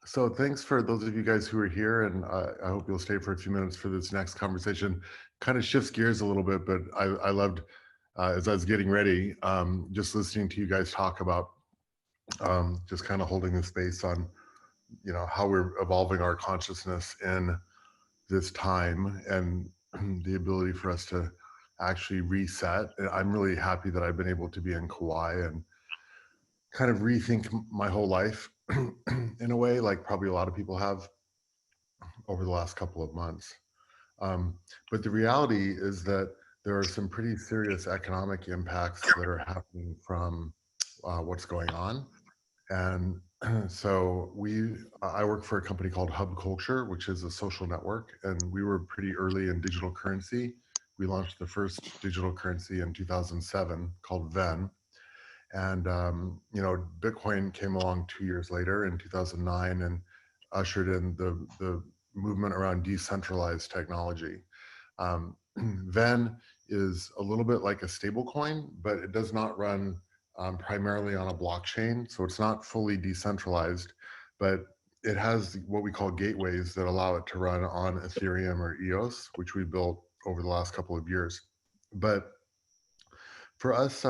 So thanks for those of you guys who are here, and I hope you'll stay for a few minutes for this next conversation. Kind of shifts gears a little bit, but I loved as I was getting ready, just listening to you guys talk about just kind of holding the space on, how we're evolving our consciousness in this time and the ability for us to actually reset. And I'm really happy that I've been able to be in Kauai and kind of rethink my whole life in a way, like probably a lot of people have over the last couple of months. Um, but the reality is that there are some pretty serious economic impacts that are happening from what's going on. And so I work for a company called Hub Culture, which is a social network, and we were pretty early in digital currency. We launched the first digital currency in 2007 called Ven. And, Bitcoin came along 2 years later in 2009 and ushered in the movement around decentralized technology. Ven is a little bit like a stable coin, but it does not run primarily on a blockchain. So it's not fully decentralized, but it has what we call gateways that allow it to run on Ethereum or EOS, which we built over the last couple of years. But for us,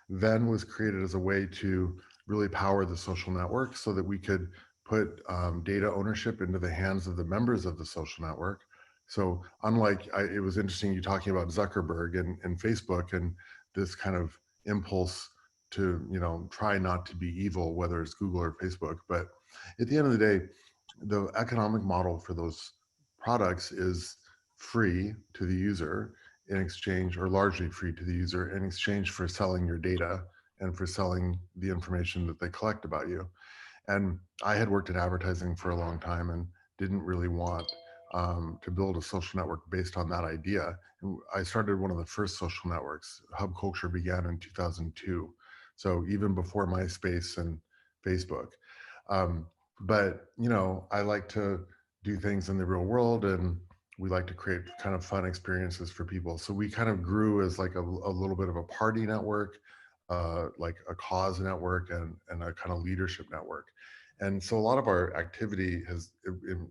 Ven was created as a way to really power the social network so that we could put data ownership into the hands of the members of the social network. So it was interesting you talking about Zuckerberg and Facebook and this kind of impulse to, try not to be evil, whether it's Google or Facebook. But at the end of the day, the economic model for those products is free to the user in exchange, or largely free to the user in exchange for selling your data and for selling the information that they collect about you. And I had worked in advertising for a long time and didn't really want to build a social network based on that idea. And I started one of the first social networks. Hub Culture began in 2002, so even before MySpace and Facebook. Um, but I like to do things in the real world, and we like to create kind of fun experiences for people. So we kind of grew as like a little bit of a party network, like a cause network, and a kind of leadership network. And so a lot of our activity has,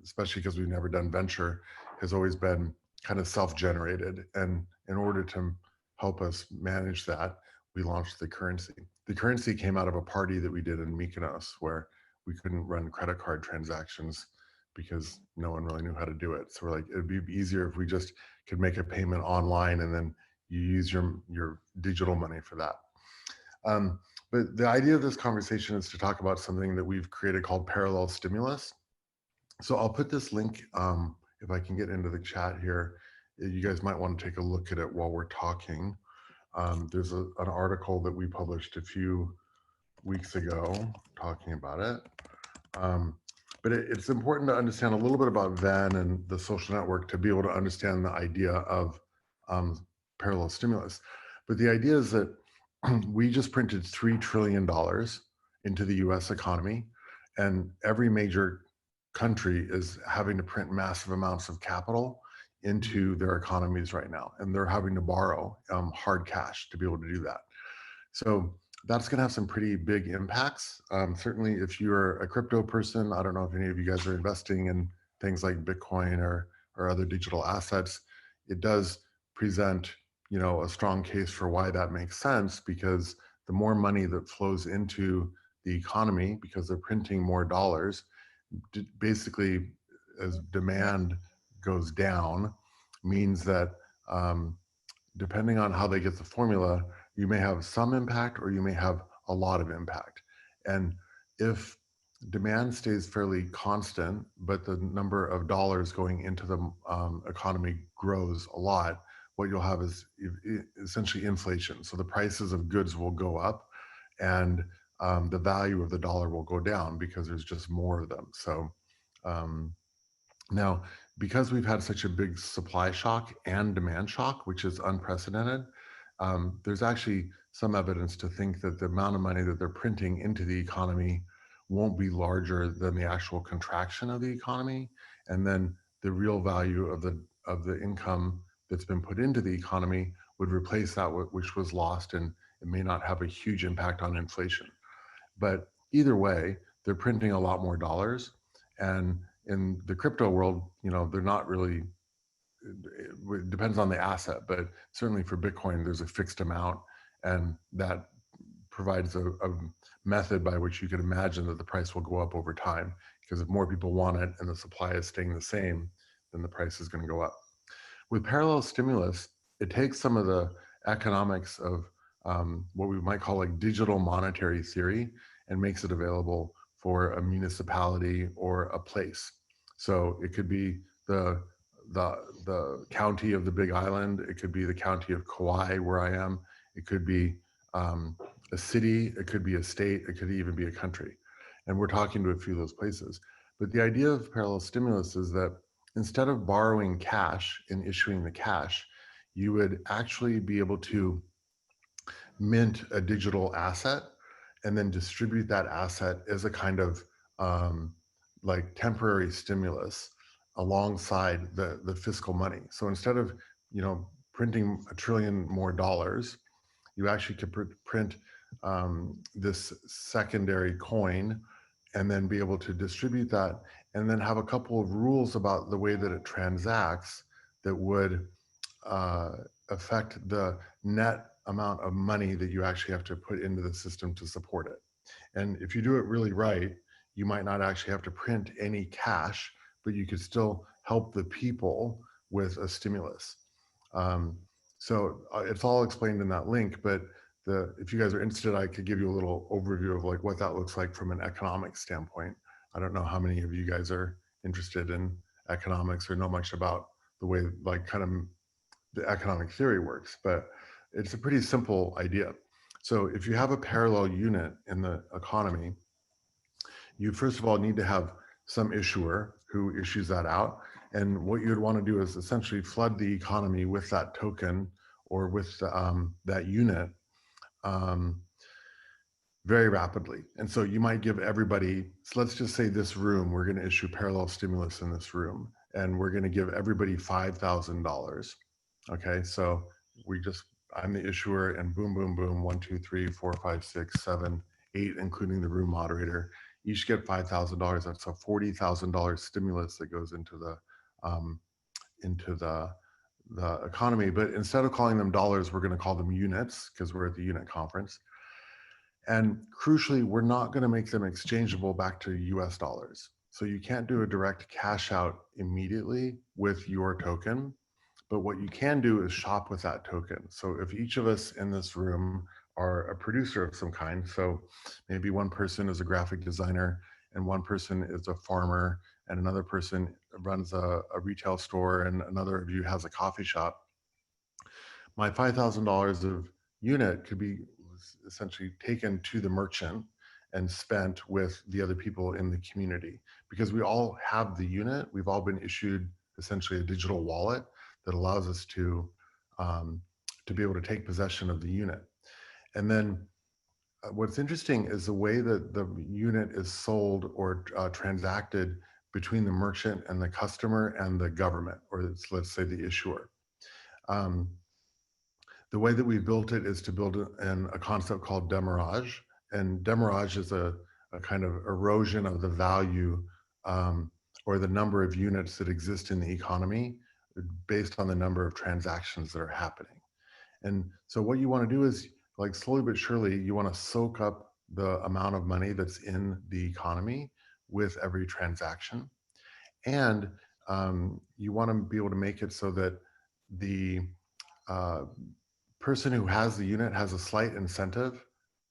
especially because we've never done venture, has always been kind of self-generated. And in order to help us manage that, we launched the currency. The currency came out of a party that we did in Mykonos where we couldn't run credit card transactions because no one really knew how to do it. So we're like, it'd be easier if we just could make a payment online and then you use your digital money for that. But the idea of this conversation is to talk about something that we've created called parallel stimulus. So I'll put this link, if I can get into the chat here. You guys might want to take a look at it while we're talking. There's an article that we published a few weeks ago talking about it. But it's important to understand a little bit about Ven and the social network to be able to understand the idea of parallel stimulus. But the idea is that we just printed $3 trillion into the US economy, and every major country is having to print massive amounts of capital into their economies right now, and they're having to borrow hard cash to be able to do that. So that's going to have some pretty big impacts. Certainly, if you're a crypto person, I don't know if any of you guys are investing in things like Bitcoin or other digital assets. It does present, a strong case for why that makes sense, because the more money that flows into the economy, because they're printing more dollars, basically as demand goes down, means that depending on how they get the formula, you may have some impact or you may have a lot of impact. And if demand stays fairly constant, but the number of dollars going into the economy grows a lot, what you'll have is essentially inflation. So the prices of goods will go up, and the value of the dollar will go down because there's just more of them. So now, because we've had such a big supply shock and demand shock, which is unprecedented, there's actually some evidence to think that the amount of money that they're printing into the economy won't be larger than the actual contraction of the economy, and then the real value of the income that's been put into the economy would replace that which was lost, and it may not have a huge impact on inflation. But either way, they're printing a lot more dollars. And in the crypto world, they're not really, it depends on the asset, but certainly for Bitcoin, there's a fixed amount, and that provides a method by which you can imagine that the price will go up over time. Because if more people want it and the supply is staying the same, then the price is going to go up. With parallel stimulus, it takes some of the economics of what we might call like digital monetary theory and makes it available for a municipality or a place. So it could be the county of the Big Island. It could be the county of Kauai, where I am. It could be a city. It could be a state. It could even be a country. And we're talking to a few of those places. But the idea of parallel stimulus is that instead of borrowing cash and issuing the cash, you would actually be able to mint a digital asset and then distribute that asset as a kind of um, like temporary stimulus alongside the fiscal money. So instead of printing a trillion more dollars, you actually could print this secondary coin and then be able to distribute that and then have a couple of rules about the way that it transacts that would uh, affect the net amount of money that you actually have to put into the system to support it. And if you do it really right, you might not actually have to print any cash, but you could still help the people with a stimulus. Um, so it's all explained in that link, but if you guys are interested, I could give you a little overview of like what that looks like from an economic standpoint. I don't know how many of you guys are interested in economics or know much about the way like kind of the economic theory works, but it's a pretty simple idea. So if you have a parallel unit in the economy, you first of all need to have some issuer who issues that out. And what you'd want to do is essentially flood the economy with that token or with that unit um, very rapidly. And so you might give everybody, so let's just say this room, we're going to issue parallel stimulus in this room, and we're going to give everybody $5,000. Okay, so I'm the issuer, and boom, boom, boom, 1, 2, 3, 4, 5, 6, 7, 8, including the room moderator, each get $5,000. That's a $40,000 stimulus that goes into um, the economy. But instead of calling them dollars, we're going to call them units because we're at the unit conference. And crucially, we're not going to make them exchangeable back to US dollars. So you can't do a direct cash out immediately with your token. But what you can do is shop with that token. So if each of us in this room are a producer of some kind, so maybe one person is a graphic designer and one person is a farmer and another person runs a retail store and another of you has a coffee shop, my $5,000 of unit could be essentially taken to the merchant and spent with the other people in the community. Because we all have the unit, we've all been issued essentially a digital wallet that allows us to be able to take possession of the unit. And then what's interesting is the way that the unit is sold or transacted between the merchant and the customer and the government, or let's say the issuer. Um, the way that we built it is to build a concept called demurrage. And demurrage is a kind of erosion of the value or the number of units that exist in the economy based on the number of transactions that are happening. And so what you want to do is like slowly but surely, you want to soak up the amount of money that's in the economy with every transaction. And you want to be able to make it so that the uh, person who has the unit has a slight incentive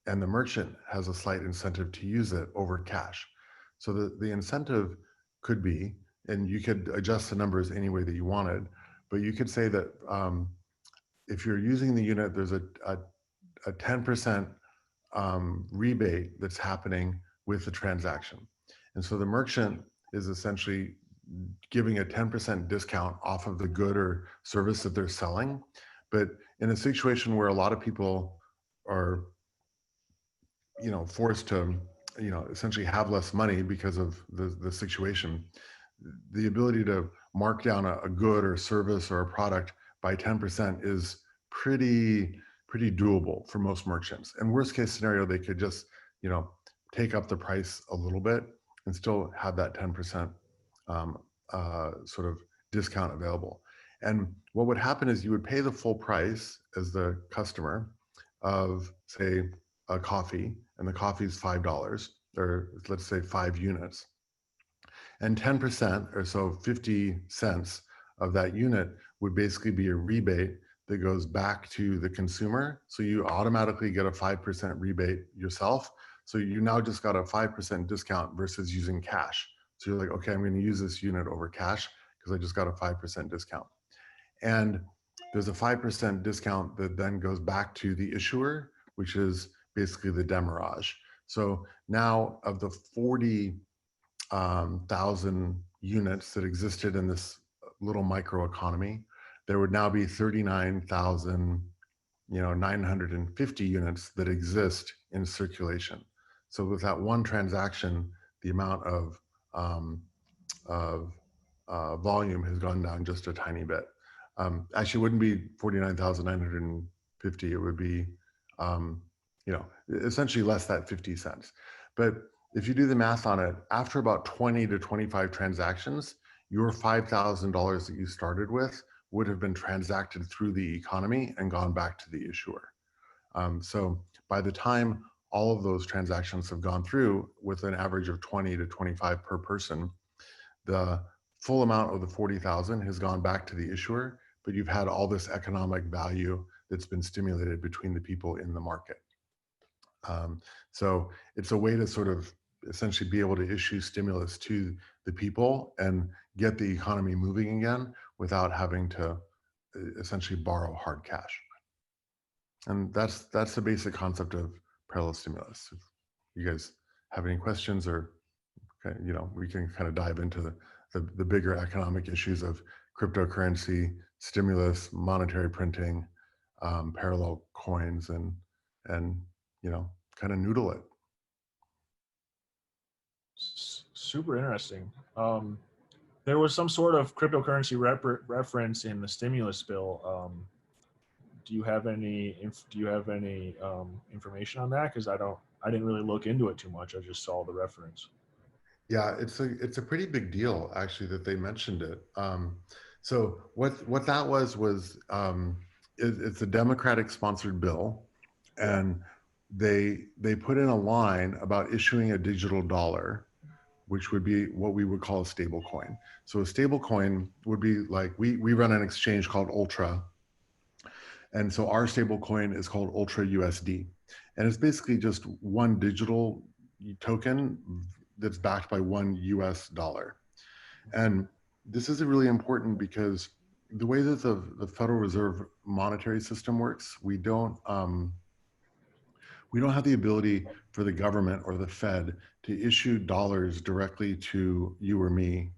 and the merchant has a slight incentive to use it over cash. So the incentive could be, and you could adjust the numbers any way that you wanted, but you could say that if you're using the unit, there's a 10% rebate that's happening with the transaction. And so the merchant is essentially giving a 10% discount off of the good or service that they're selling. But in a situation where a lot of people are, forced to, essentially have less money because of the situation, the ability to mark down a good or service or a product by 10% is pretty doable for most merchants. And worst case scenario, they could just, take up the price a little bit and still have that 10% sort of discount available. And what would happen is you would pay the full price as the customer of, say, a coffee, and the coffee is $5, or let's say 5 units. And 10%, or so 50 cents of that unit, would basically be a rebate that goes back to the consumer. So you automatically get a 5% rebate yourself. So you now just got a 5% discount versus using cash. So you're like, okay, I'm going to use this unit over cash because I just got a 5% discount. And there's a 5% discount that then goes back to the issuer, which is basically the demurrage. So now, of the 40,000 units that existed in this little microeconomy, there would now be 39,950 units that exist in circulation. So with that one transaction, the amount um, of volume has gone down just a tiny bit. Actually, it wouldn't be 49,950. It would be, um, essentially less that 50 cents. But if you do the math on it, after about 20 to 25 transactions, your $5,000 that you started with would have been transacted through the economy and gone back to the issuer. So by the time all of those transactions have gone through, with an average of 20 to 25 per person, the full amount of the 40,000 has gone back to the issuer, but you've had all this economic value that's been stimulated between the people in the market. So it's a way to sort of essentially be able to issue stimulus to the people and get the economy moving again without having to essentially borrow hard cash. And that's the basic concept of parallel stimulus. If you guys have any questions, or we can kind of dive into the bigger economic issues of cryptocurrency, stimulus, monetary printing, parallel coins, and kind of noodle it. Super interesting. There was some sort of cryptocurrency reference in the stimulus bill. Do you have any information on that? Because I didn't really look into it too much. I just saw the reference. Yeah, it's a pretty big deal actually that they mentioned it. So what that was it's a Democratic sponsored bill, and they put in a line about issuing a digital dollar, which would be what we would call a stable coin. So a stable coin would be like, we run an exchange called Ultra, and so our stable coin is called Ultra USD, and it's basically just one digital token that's backed by one US dollar. And this is really important because the way that the Federal Reserve monetary system works, we don't have the ability for the government or the Fed to issue dollars directly to you or me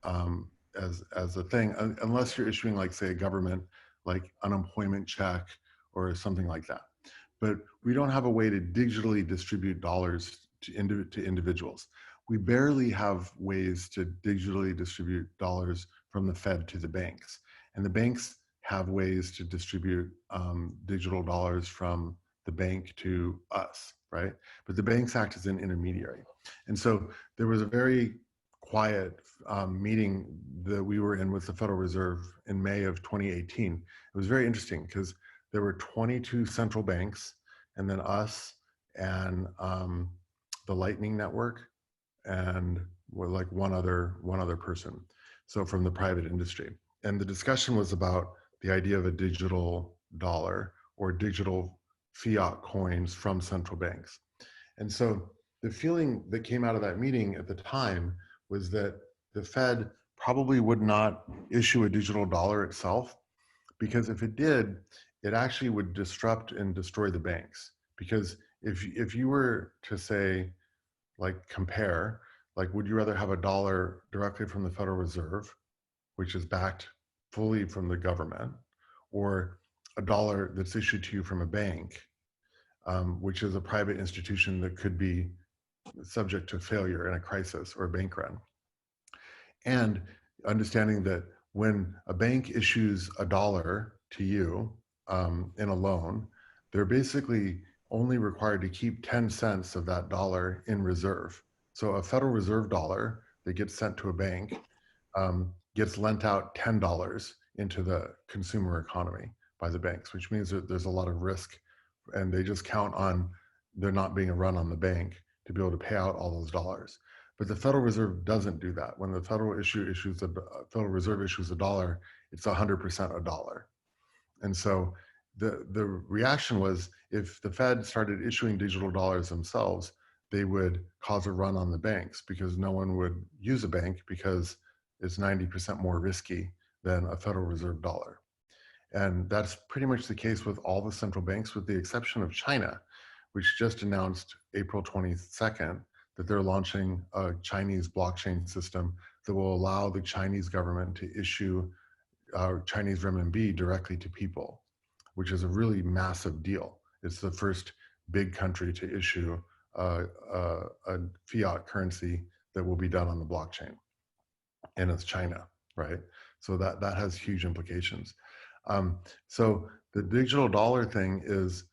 as a thing, unless you're issuing, like, say, a government like unemployment check or something like that. But we don't have a way to digitally distribute dollars to individuals. We barely have ways to digitally distribute dollars from the Fed to the banks. And the banks have ways to distribute digital dollars from the bank to us, right? But the banks act as an intermediary. And so there was a very quiet meeting that we were in with the Federal Reserve in May of 2018. It was very interesting because there were 22 central banks, and then us, and the Lightning Network, and like one other person, so from the private industry. And the discussion was about the idea of a digital dollar or digital fiat coins from central banks. And so the feeling that came out of that meeting at the time was that the Fed probably would not issue a digital dollar itself, because if it did, it actually would disrupt and destroy the banks. Because if you were to say, like, compare, like, would you rather have a dollar directly from the Federal Reserve, which is backed fully from the government, or a dollar that's issued to you from a bank, which is a private institution that could be subject to failure in a crisis or a bank run? And understanding that when a bank issues a dollar to you in a loan, they're basically only required to keep 10 cents of that dollar in reserve. So a Federal Reserve dollar that gets sent to a bank gets lent out $10 into the consumer economy by the banks, which means that there's a lot of risk, and they just count on there not being a run on the bank to be able to pay out all those dollars. But the Federal Reserve doesn't do that. When the Federal Reserve issues a dollar, it's 100% a dollar. And so the reaction was, if the Fed started issuing digital dollars themselves, they would cause a run on the banks because no one would use a bank because it's 90% more risky than a Federal Reserve dollar. And that's pretty much the case with all the central banks, with the exception of China, which just announced April 22nd that they're launching a Chinese blockchain system that will allow the Chinese government to issue Chinese renminbi directly to people, which is a really massive deal. It's the first big country to issue a fiat currency that will be done on the blockchain, and it's China, right? So that has huge implications. So the digital dollar thing is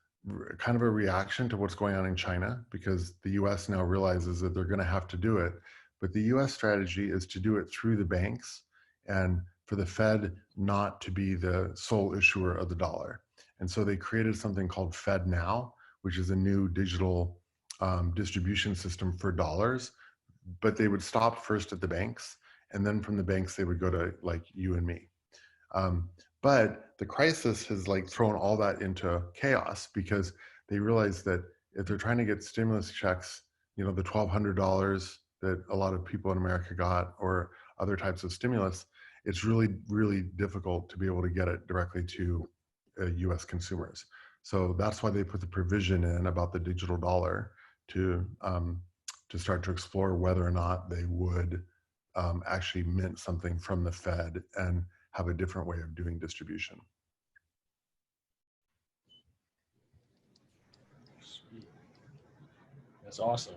kind of a reaction to what's going on in China, because the US now realizes that they're going to have to do it. But the US strategy is to do it through the banks, and for the Fed not to be the sole issuer of the dollar. And so they created something called Fed Now, which is a new digital distribution system for dollars. But they would stop first at the banks, and then from the banks they would go to like you and me. Um, but the crisis has like thrown all that into chaos, because they realize that if they're trying to get stimulus checks, you know, the $1,200 that a lot of people in America got, or other types of stimulus, it's really, really difficult to be able to get it directly to US consumers. So that's why they put the provision in about the digital dollar to start to explore whether or not they would actually mint something from the Fed and have a different way of doing distribution. Sweet. That's awesome.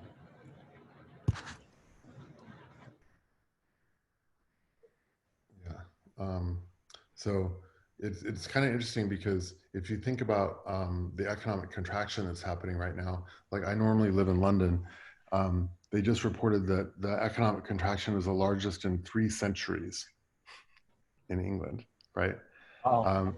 Yeah. So it's kind of interesting, because if you think about the economic contraction that's happening right now, like I normally live in London, they just reported that the economic contraction is the largest in 3 centuries in England, right? Oh, Um,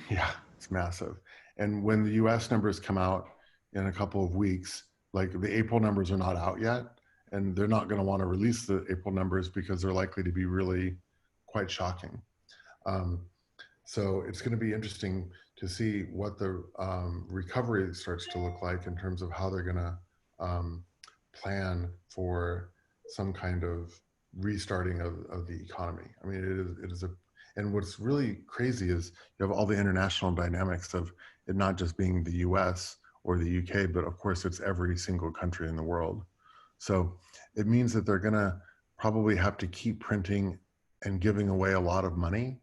Yeah, it's massive. And when the US numbers come out in a couple of weeks, like the April numbers are not out yet, and they're not going to want to release the April numbers because they're likely to be really quite shocking. Um, so it's going to be interesting to see what the recovery starts to look like in terms of how they're going to plan for some kind of restarting of the economy. I mean, it is a, and what's really crazy is you have all the international dynamics of it not just being the US or the UK, but of course it's every single country in the world. So it means that they're going to probably have to keep printing and giving away a lot of money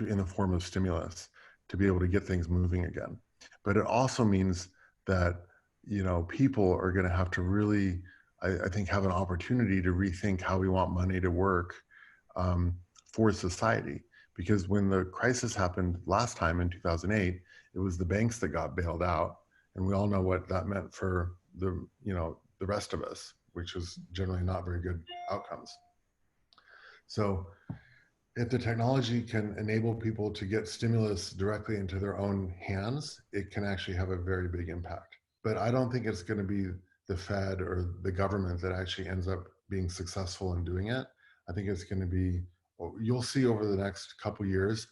in the form of stimulus to be able to get things moving again. But it also means that, you know, people are going to have to really, I think, have an opportunity to rethink how we want money to work for society. Because when the crisis happened last time in 2008, it was the banks that got bailed out, and we all know what that meant for the, you know, the rest of us, which was generally not very good outcomes. So if the technology can enable people to get stimulus directly into their own hands, it can actually have a very big impact. But I don't think it's going to be the Fed or the government that actually ends up being successful in doing it. I think it's going to be, you'll see over the next couple years,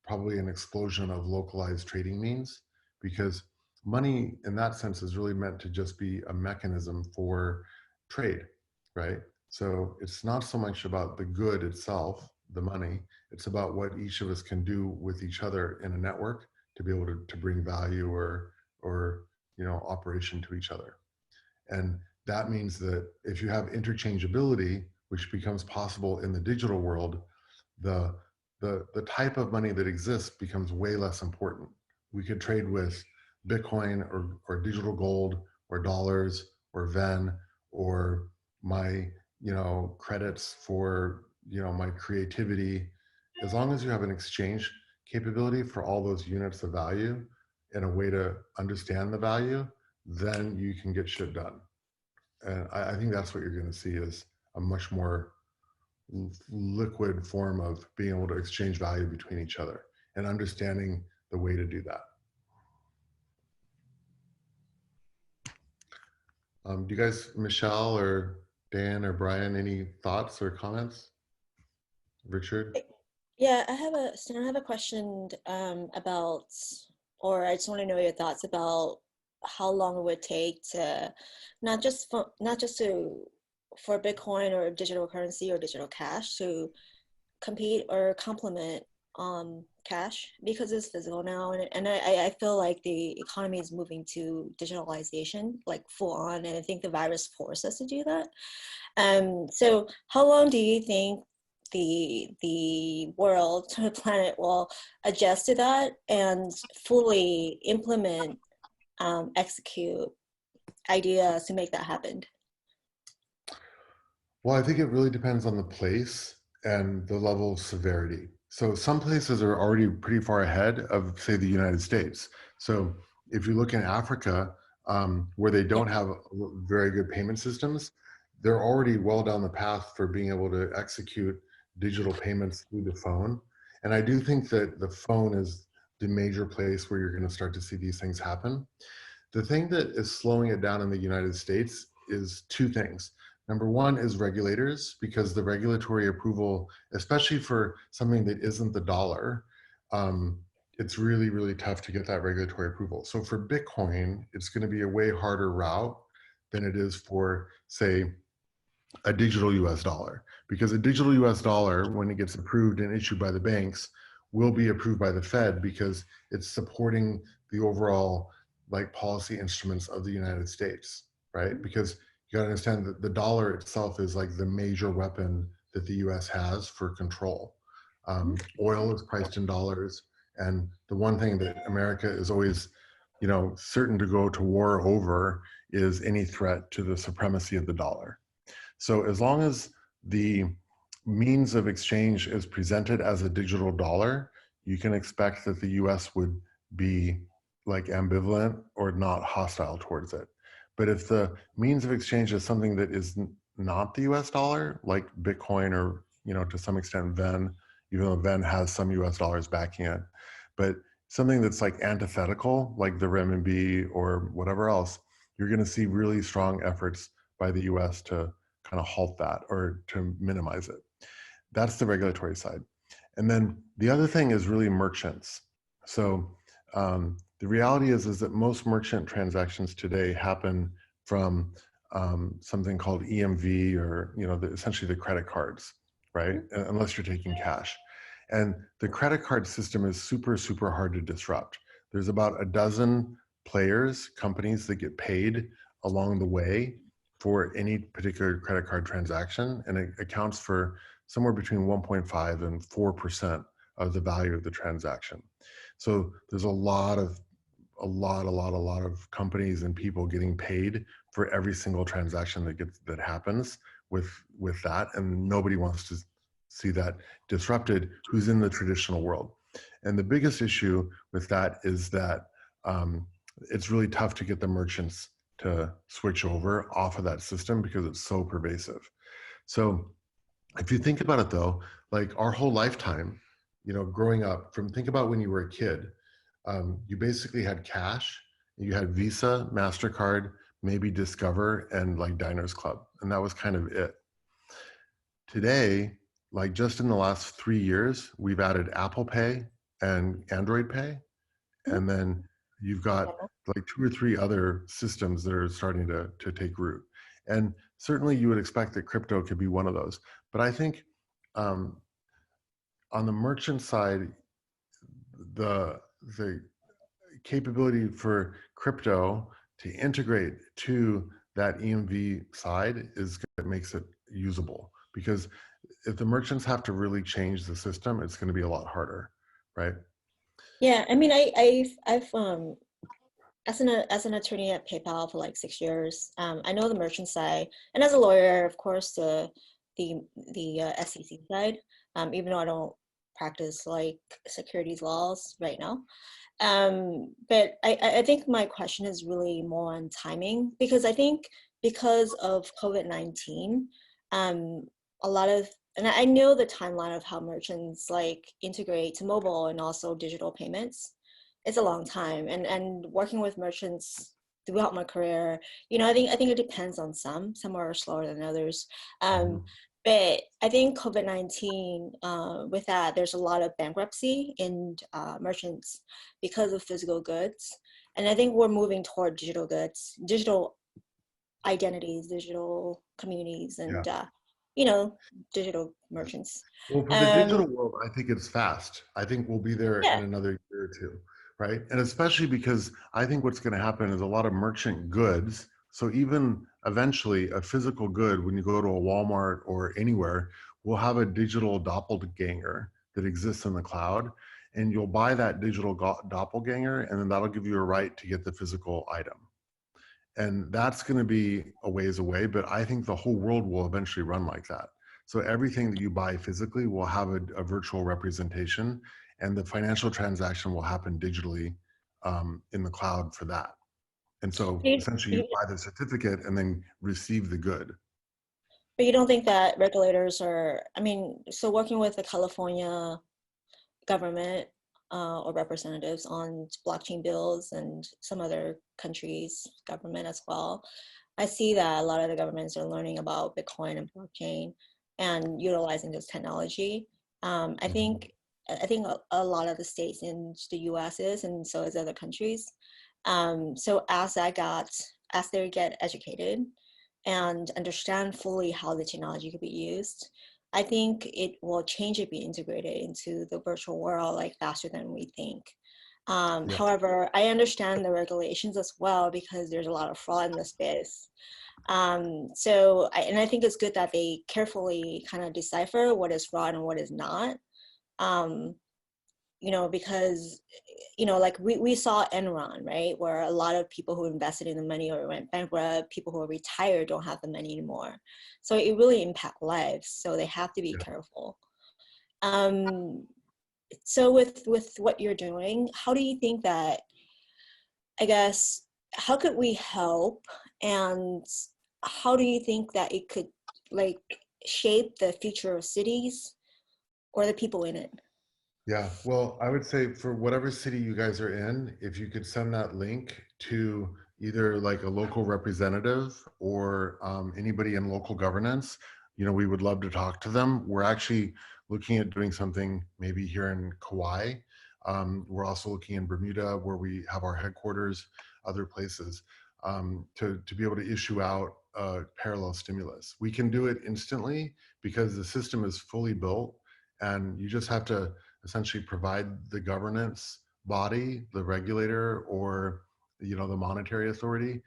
probably an explosion of localized trading means, because money in that sense is really meant to just be a mechanism for trade, right? So it's not so much about the good itself, the money, it's about what each of us can do with each other in a network to be able to bring value or you know, operation to each other. And that means that if you have interchangeability, which becomes possible in the digital world, the the type of money that exists becomes way less important. We could trade with Bitcoin or digital gold or dollars or Ven or my, you know, credits for, you know, my creativity. As long as you have an exchange capability for all those units of value and a way to understand the value, then you can get shit done. And I think that's what you're going to see is a much more liquid form of being able to exchange value between each other and understanding the way to do that. Do you guys, Michelle or Dan or Brian, any thoughts or comments? Richard? Yeah, I have a question about, or I just want to know your thoughts about how long it would take to not just to for Bitcoin or digital currency or digital cash to compete or complement cash because it's physical now, and I feel like the economy is moving to digitalization like full on, and I think the virus forced us to do that. So how long do you think the world, the planet will adjust to that and fully implement, execute ideas to make that happen? Well, I think it really depends on the place and the level of severity. So some places are already pretty far ahead of, say, the United States. So if you look in Africa, where they Yeah. don't have very good payment systems, they're already well down the path for being able to execute digital payments through the phone. And I do think that the phone is the major place where you're going to start to see these things happen. The thing that is slowing it down in the United States is two things. Number one is regulators, because the regulatory approval, especially for something that isn't the dollar, it's really, really tough to get that regulatory approval. So for Bitcoin, it's going to be a way harder route than it is for, say, a digital US dollar, because a digital US dollar, when it gets approved and issued by the banks, will be approved by the Fed because it's supporting the overall like policy instruments of the United States, right? Because you got to understand that the dollar itself is like the major weapon that the US has for control. Oil is priced in dollars. And the one thing that America is always, certain to go to war over is any threat to the supremacy of the dollar. So as long as the means of exchange is presented as a digital dollar, you can expect that the US would be like ambivalent or not hostile towards it. But if the means of exchange is something that is not the US dollar, like Bitcoin or, to some extent Ven, even though Ven has some US dollars backing it, but something that's like antithetical, like the renminbi or whatever else, you're going to see really strong efforts by the US to kind of halt that or to minimize it. That's the regulatory side. And then the other thing is really merchants. So the reality is that most merchant transactions today happen from something called EMV, or essentially the credit cards, right? Unless you're taking cash. And the credit card system is super, super hard to disrupt. There's about a dozen players, companies that get paid along the way for any particular credit card transaction, and it accounts for somewhere between 1.5 and 4% of the value of the transaction. So there's a lot of companies and people getting paid for every single transaction that happens with that, and nobody wants to see that disrupted who's in the traditional world. And the biggest issue with that is that it's really tough to get the merchants to switch over off of that system because it's so pervasive. So if you think about it though, like our whole lifetime, growing up, think about when you were a kid, you basically had cash, you had Visa, MasterCard, maybe Discover, and like Diners Club. And that was kind of it. Today, like just in the last 3 years, we've added Apple Pay and Android Pay. And then you've got like 2 or 3 other systems that are starting to take root. And certainly you would expect that crypto could be one of those. But I think on the merchant side, the capability for crypto to integrate to that EMV side is what makes it usable. Because if the merchants have to really change the system, it's going to be a lot harder, right? Yeah, I mean, I've as an attorney at PayPal for like 6 years, I know the merchant side, and as a lawyer, of course, the SEC side. Even though I don't practice like securities laws right now. But I think my question is really more on timing, because I think because of COVID-19, a lot of, and I know the timeline of how merchants like integrate to mobile and also digital payments. It's a long time, and working with merchants throughout my career, I think it depends on some are slower than others. Mhm. But I think COVID-19, with that, there's a lot of bankruptcy in merchants because of physical goods. And I think we're moving toward digital goods, digital identities, digital communities, Yeah. and, you know, digital merchants. Well, for the Um, digital world, I think it's fast. I think we'll be there in yeah, another year or two, right? And especially because I think what's going to happen is a lot of merchant goods. So even eventually, a physical good, when you go to a Walmart or anywhere, will have a digital doppelganger that exists in the cloud. And you'll buy that digital doppelganger, and then that'll give you a right to get the physical item. And that's going to be a ways away, but I think the whole world will eventually run like that. So everything that you buy physically will have a virtual representation, and the financial transaction will happen digitally in the cloud for that. And so you, essentially you you, buy the certificate and then receive the good. but you don't think that regulators are, I mean, so working with the California government or representatives on blockchain bills and some other countries' government as well, I see that a lot of the governments are learning about Bitcoin and blockchain and utilizing this technology. Um, I Mhm. think I think a lot of the states in the U.S. is, and so is other countries. So as they get educated and understand fully how the technology could be used, I think it will change it, be integrated into the virtual world like faster than we think. Yeah. However, I understand the regulations as well because there's a lot of fraud in the space. And I think it's good that they carefully kind of decipher what is fraud and what is not. Um, because like we saw Enron, right, where a lot of people who invested in the money or went bankrupt, people who are retired don't have the money anymore. So it really impacts lives. So they have to be Yeah. careful. Um, so with what you're doing, how do you think that, I guess, how could we help, and how do you think that it could like shape the future of cities or the people in it? Yeah, well, I would say for whatever city you guys are in, if you could send that link to either like a local representative or anybody in local governance, we would love to talk to them. We're actually looking at doing something maybe here in Kauai. We're also looking in Bermuda, where we have our headquarters, other places, to be able to issue out parallel stimulus. We can do it instantly because the system is fully built, and you just have to essentially provide the governance body, the regulator, or the monetary authority,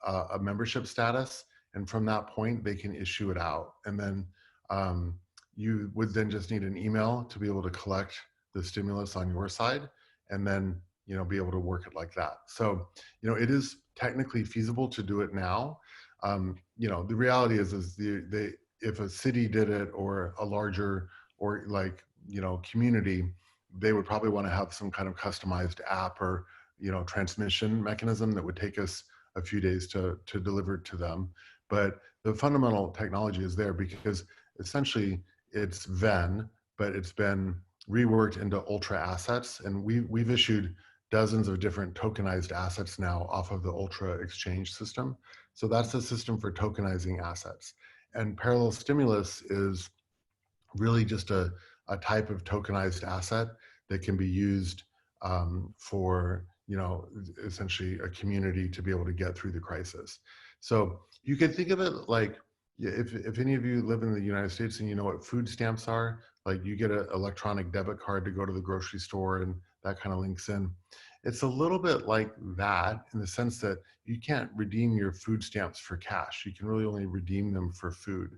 a membership status, and from that point they can issue it out. And then you would then just need an email to be able to collect the stimulus on your side, and then be able to work it like that. So it is technically feasible to do it now. The reality is the if a city did it, or a larger, or like community, they would probably want to have some kind of customized app or transmission mechanism that would take us a few days to deliver to them. But the fundamental technology is there, because essentially it's Venn, but it's been reworked into Ultra assets, and we've issued dozens of different tokenized assets now off of the Ultra exchange system. So that's the system for tokenizing assets. And parallel stimulus is really just a type of tokenized asset that can be used for essentially a community to be able to get through the crisis. So you can think of it like, if any of you live in the United States and you know what food stamps are, like you get an electronic debit card to go to the grocery store, and that kind of links in. It's a little bit like that, in the sense that you can't redeem your food stamps for cash. You can really only redeem them for food.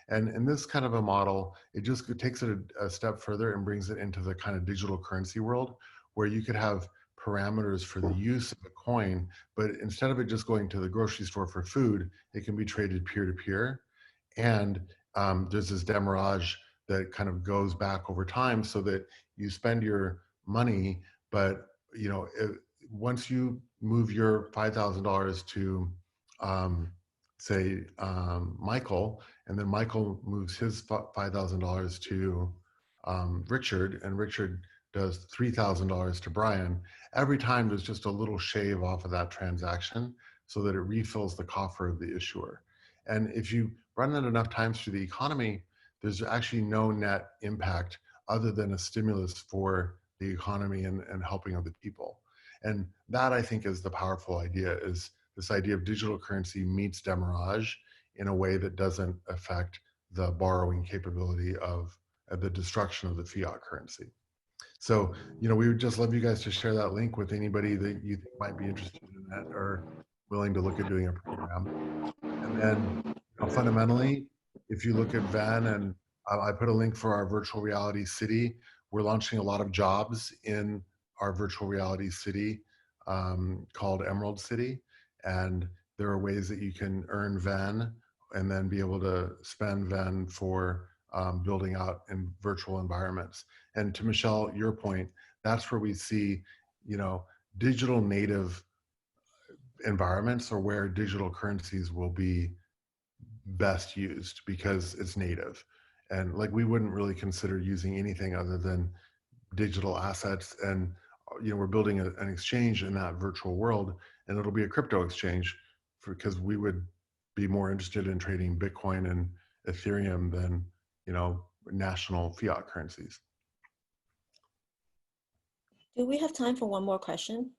And in this kind of a model, it takes it a step further and brings it into the kind of digital currency world, where you could have parameters for the use of a coin, but instead of it just going to the grocery store for food, it can be traded peer to peer. And there's this demurrage that kind of goes back over time, so that you spend your money, but once you move your $5,000 to say Michael, and then Michael moves his $5,000 to Richard, and Richard does $3,000 to Brian, every time there's just a little shave off of that transaction so that it refills the coffer of the issuer. And if you run that enough times through the economy, there's actually no net impact other than a stimulus for the economy and helping other people. And that, I think, is the powerful idea, is this idea of digital currency meets demurrage in a way that doesn't affect the borrowing capability of the destruction of the fiat currency. So, we would just love you guys to share that link with anybody that you think might be interested in that or willing to look at doing a program. And then, fundamentally, if you look at Van, and I put a link for our virtual reality city, we're launching a lot of jobs in our virtual reality city called Emerald City. And there are ways that you can earn Van and then be able to spend Van for building out in virtual environments. And to Michelle, your point, that's where we see, digital native environments, or where digital currencies will be best used because it's native. And like, we wouldn't really consider using anything other than digital assets. And we're building an exchange in that virtual world, and it'll be a crypto exchange because we would be more interested in trading Bitcoin and Ethereum than national fiat currencies. Do we have time for one more question?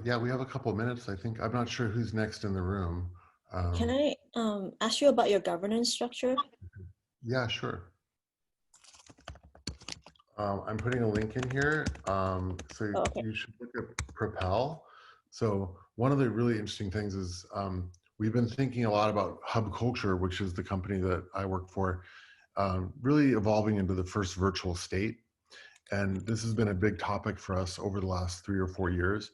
Yeah, we have a couple of minutes, I think. I'm not sure who's next in the room. Can I ask you about your governance structure? Yeah, sure. I'm putting a link in here. So Okay. you should look at Propel. So one of the really interesting things is we've been thinking a lot about Hub Culture, which is the company that I work for, really evolving into the first virtual state. And this has been a big topic for us over the last 3 or 4 years.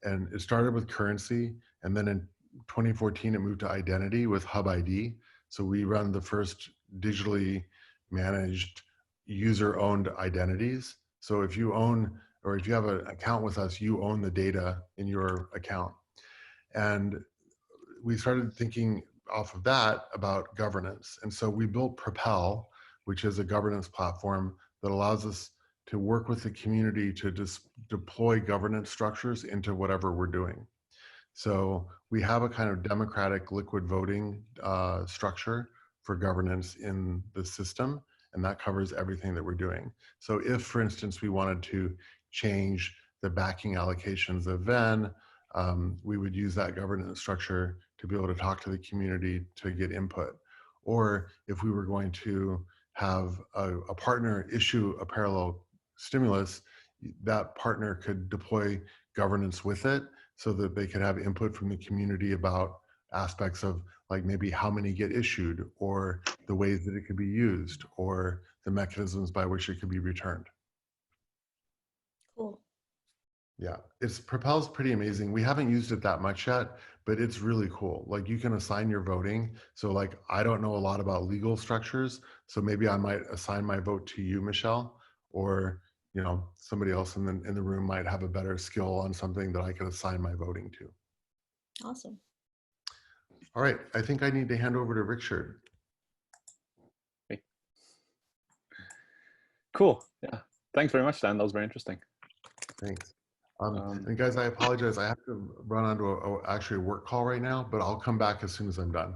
And it started with currency. And then in 2014, it moved to identity with Hub ID. So we run the first digitally managed user-owned identities. So if you own, or if you have an account with us, you own the data in your account. And we started thinking off of that about governance. And so we built Propel, which is a governance platform that allows us to work with the community to deploy governance structures into whatever we're doing. So we have a kind of democratic liquid voting structure for governance in the system, and that covers everything that we're doing. So if, for instance, we wanted to change the backing allocations of Venn, we would use that governance structure to be able to talk to the community to get input. Or if we were going to have a partner issue a parallel stimulus, that partner could deploy governance with it so that they could have input from the community about aspects of, like, maybe how many get issued, or the ways that it could be used, or the mechanisms by which it could be returned. Cool. Yeah, Propel's pretty amazing. We haven't used it that much yet, but it's really cool. Like, you can assign your voting. So like, I don't know a lot about legal structures, so maybe I might assign my vote to you, Michelle, or somebody else in the room might have a better skill on something that I could assign my voting to. Awesome. All right, I think I need to hand over to Richard. Okay. Cool. Yeah. Thanks very much, Dan. That was very interesting. Thanks. And guys, I apologize. I have to run onto actually a work call right now, but I'll come back as soon as I'm done.